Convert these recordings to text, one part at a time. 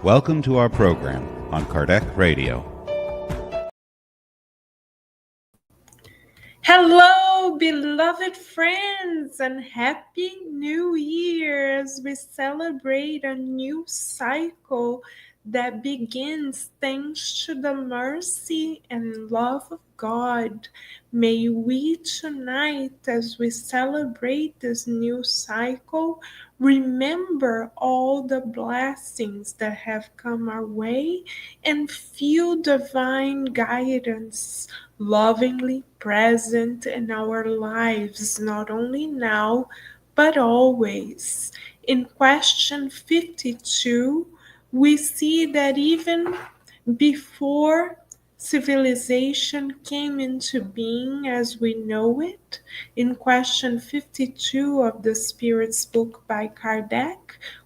Welcome to our program on Kardec Radio. Hello, beloved friends, and Happy New Year as we celebrate a new cycle that begins thanks to the mercy and love of God. May we tonight, as we celebrate this new cycle, remember all the blessings that have come our way and feel divine guidance lovingly present in our lives, not only now, but always. In question 52, we see that even before civilization came into being as we know it, in question 52 of the Spirit's book by Kardec,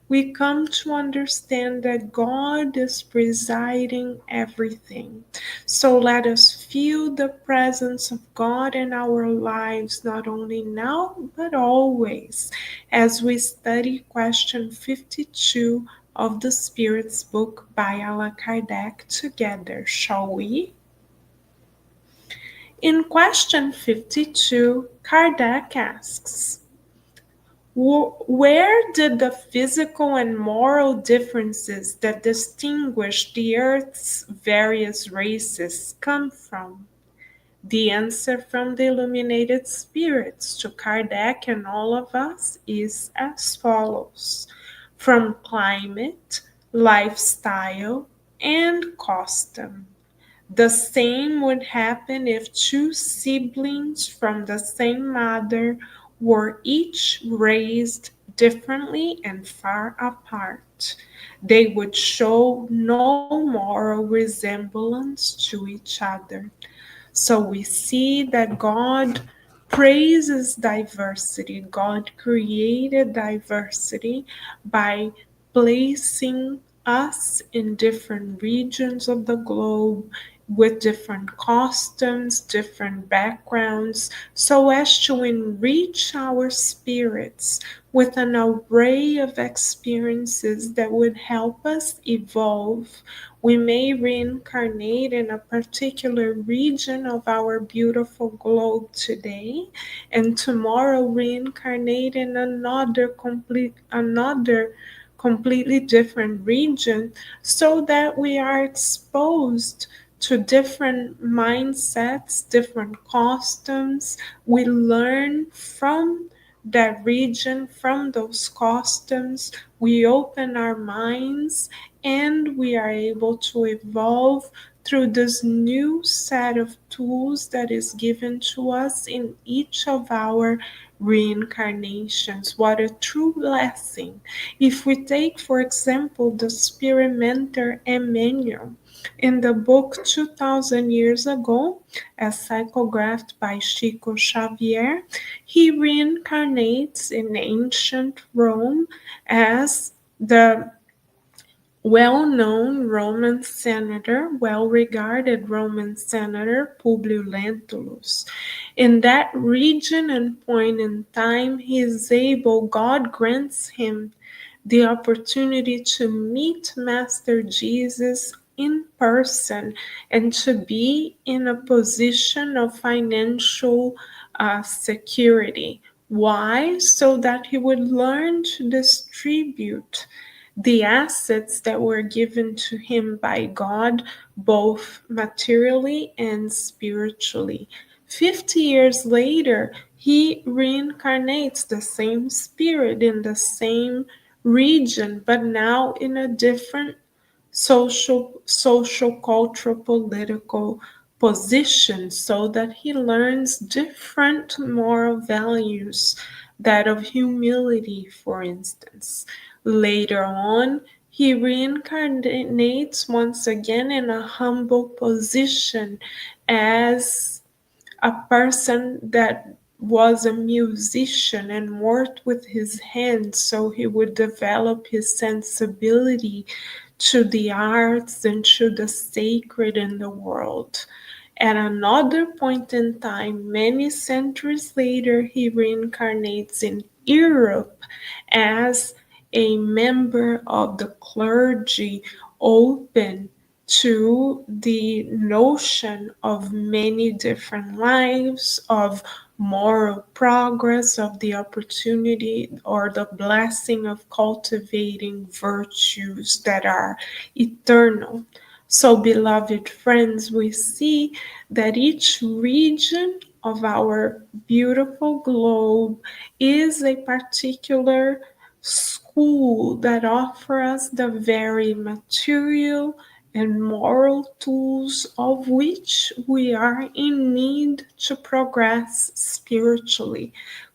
we come to understand that God is presiding everything. So let us feel the presence of God in our lives, not only now, but always, as we study question 52 of the Spirit's book by Allan Kardec together, shall we? In question 52, Kardec asks, where did the physical and moral differences that distinguish the Earth's various races come from? The answer from the illuminated spirits to Kardec and all of us is as follows: from climate, lifestyle, and custom. The same would happen if two siblings from the same mother were each raised differently and far apart. They would show no moral resemblance to each other. So we see that God praises diversity. God created diversity by placing us in different regions of the globe with different customs, different backgrounds, so as to enrich our spirits with an array of experiences that would help us evolve. We may reincarnate in a particular region of our beautiful globe today, and tomorrow reincarnate in another completely different region, so that we are exposed to different mindsets, different customs. We learn from that region, from those customs. We open our minds and we are able to evolve through this new set of tools that is given to us in each of our reincarnations. What a true blessing. If we take, for example, the spirit mentor Emmanuel, in the book 2000 Years Ago, as psychographed by Chico Xavier, he reincarnates in ancient Rome as the well-known Roman senator, well-regarded Roman senator Publius Lentulus. In that region and point in time, he is able, God grants him the opportunity to meet Master Jesus in person and to be in a position of financial security. Why? So that he would learn to distribute the assets that were given to him by God, both materially and spiritually. 50 years later, he reincarnates the same spirit in the same region, but now in a different social, cultural, political position, so that he learns different moral values, that of humility, for instance. Later on, he reincarnates once again in a humble position as a person that was a musician and worked with his hands, so he would develop his sensibility to the arts and to the sacred in the world. At another point in time, many centuries later, he reincarnates in Europe as a member of the clergy open to the notion of many different lives, of moral progress, of the opportunity or the blessing of cultivating virtues that are eternal. So, beloved friends, we see that each region of our beautiful globe is a particular school that offers us the very material and moral tools of which we are in need to progress spiritually.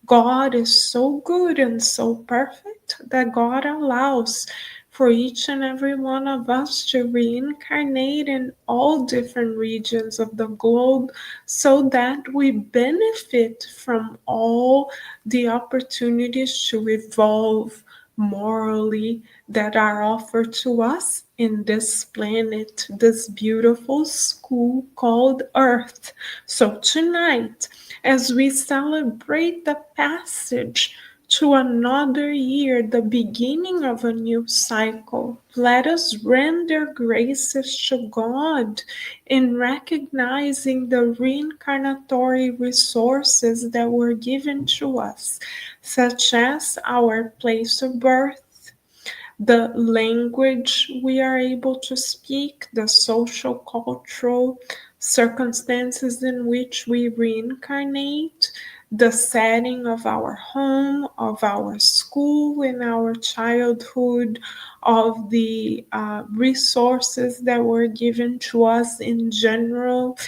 God is so good and so perfect that God allows for each and every one of us to reincarnate in all different regions of the globe so that we benefit from all the opportunities to evolve morally that are offered to us in this planet, this beautiful school called Earth. So tonight, as we celebrate the passage to another year, the beginning of a new cycle, let us render graces to God in recognizing the reincarnatory resources that were given to us, such as our place of birth, the language we are able to speak, the social, cultural circumstances in which we reincarnate, the setting of our home, of our school in our childhood, of the resources that were given to us in general,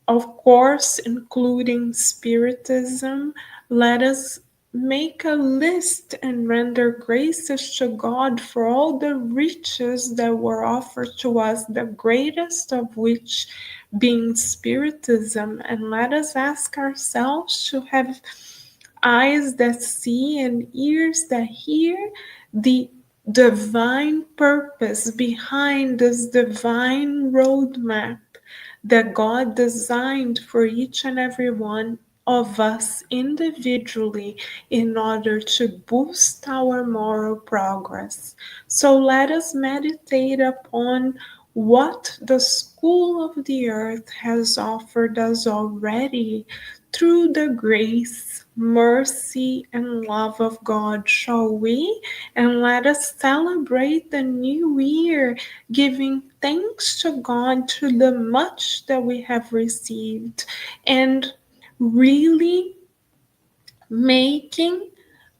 of course, including Spiritism. Let us make a list and render graces to God for all the riches that were offered to us, the greatest of which being Spiritism. And let us ask ourselves to have eyes that see and ears that hear the divine purpose behind this divine roadmap that God designed for each and every one of us individually in order to boost our moral progress. So let us meditate upon what the school of the earth has offered us already through the grace, mercy, and love of God, shall we? And let us celebrate the new year, giving thanks to God to the much that we have received, and really making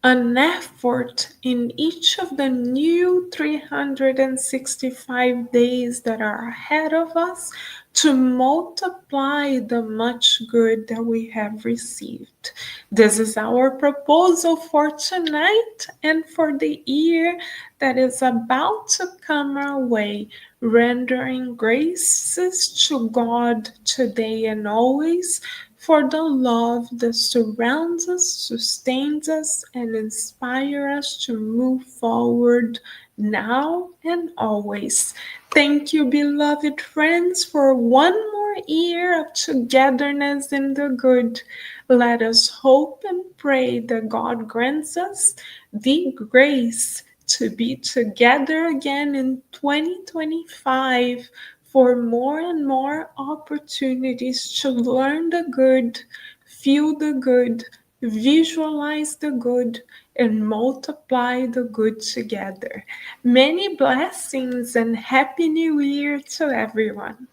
an effort in each of the new 365 days that are ahead of us to multiply the much good that we have received. This is our proposal for tonight and for the year that is about to come our way, rendering graces to God today and always for the love that surrounds us, sustains us, and inspires us to move forward now and always. Thank you, beloved friends, for one more year of togetherness in the good. Let us hope and pray that God grants us the grace to be together again in 2025 for more and more opportunities to learn the good, feel the good, visualize the good, and multiply the good together. Many blessings and Happy New Year to everyone.